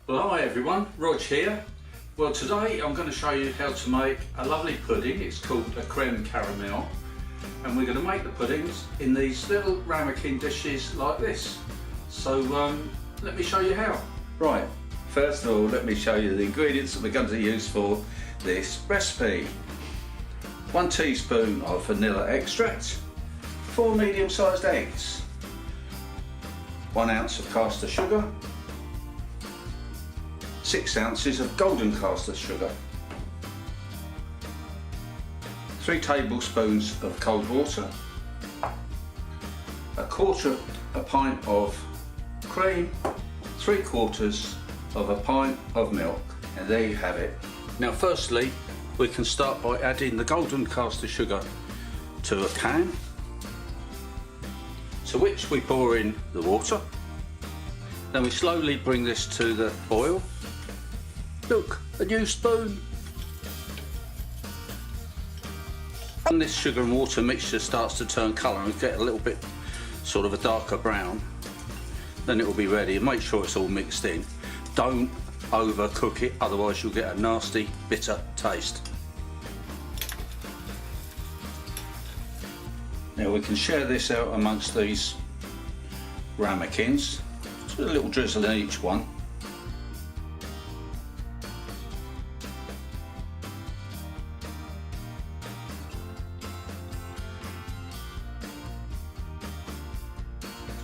Well, hi everyone, Rog here. Well, today I'm going to show you how to make a lovely pudding. It's called a creme caramel, and we're going to make the puddings in these little ramekin dishes like this. So let me show you how. Right, first of all let me show you the ingredients that we're going to use for this recipe. 1 teaspoon of vanilla extract, 4 medium-sized eggs, 1 ounce of caster sugar, 6 ounces of golden caster sugar, 3 tablespoons of cold water, 1/4 pint of cream, 3/4 of a pint of milk, and there you have it. Now firstly we can start by adding the golden caster sugar to a can, to which we pour in the water. Then we slowly bring this to the boil. Look, a new spoon. When this sugar and water mixture starts to turn colour and get a little bit sort of a darker brown, then it will be ready. And make sure it's all mixed in. Don't overcook it, otherwise you'll get a nasty bitter taste. Now we can share this out amongst these ramekins. Just a little drizzle in each one.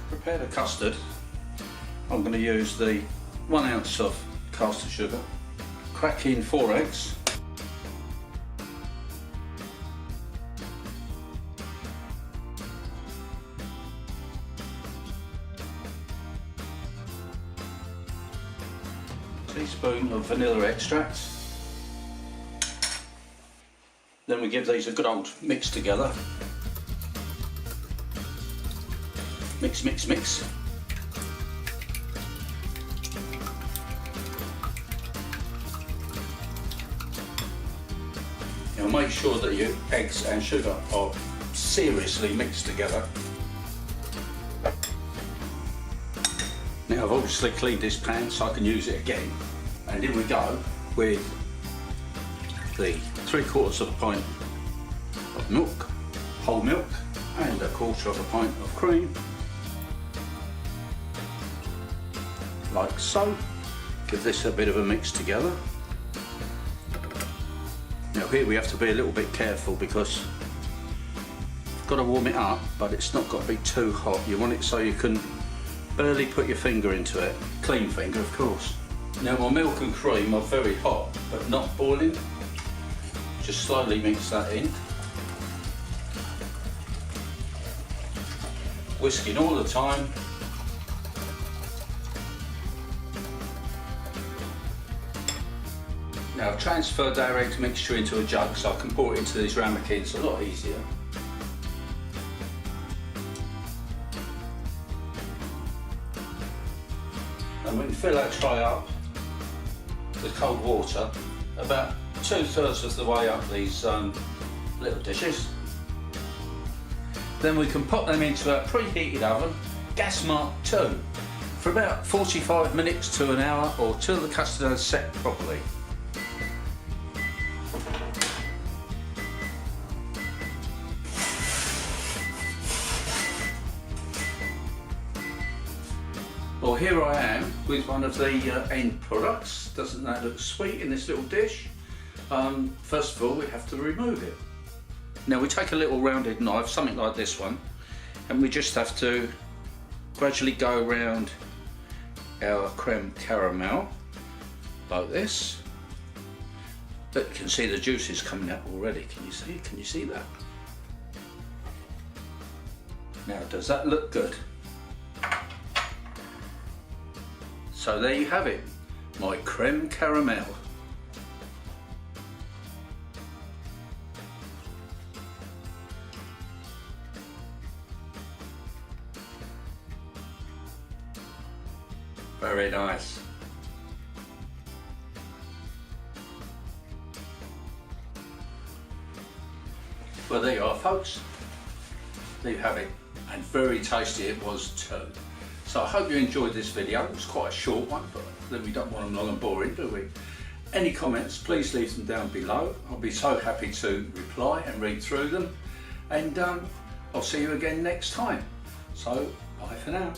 Prepare the custard. I'm going to use the 1 ounce of caster sugar, crack in 4 eggs, teaspoon of vanilla extract. Then we give these a good old mix together. Mix, mix, mix. Now make sure that your eggs and sugar are seriously mixed together. Now I've obviously cleaned this pan so I can use it again. And in we go with the 3/4 pint of milk, whole milk, and 1/4 pint of cream. Like so. Give this a bit of a mix together. Now here we have to be a little bit careful because you've got to warm it up, but it's not got to be too hot. You want it so you can barely put your finger into it. Clean finger, of course. Now my milk and cream are very hot, but not boiling. Just slowly mix that in. Whisking all the time. Now I've transferred our egg mixture into a jug so I can pour it into these ramekins a lot easier. And we can fill our tray up with cold water about 2/3 of the way up these little dishes. Then we can pop them into a preheated oven, gas mark 2, for about 45 minutes to an hour, or till the custard has set properly. Well, here I am with one of the end products. Doesn't that look sweet in this little dish? First of all we have to remove it. Now we take a little rounded knife, something like this one, and we just have to gradually go around our creme caramel like this. But you can see the juices coming out already. Can you see? Can you see that? Now does that look good? So there you have it, my creme caramel. Very nice. Well, there you are, folks. There you have it, and very tasty it was too. So I hope you enjoyed this video. It was quite a short one, but then we don't want them long and boring, do we? Any comments, please leave them down below. I'll be so happy to reply and read through them. And I'll see you again next time. So, bye for now.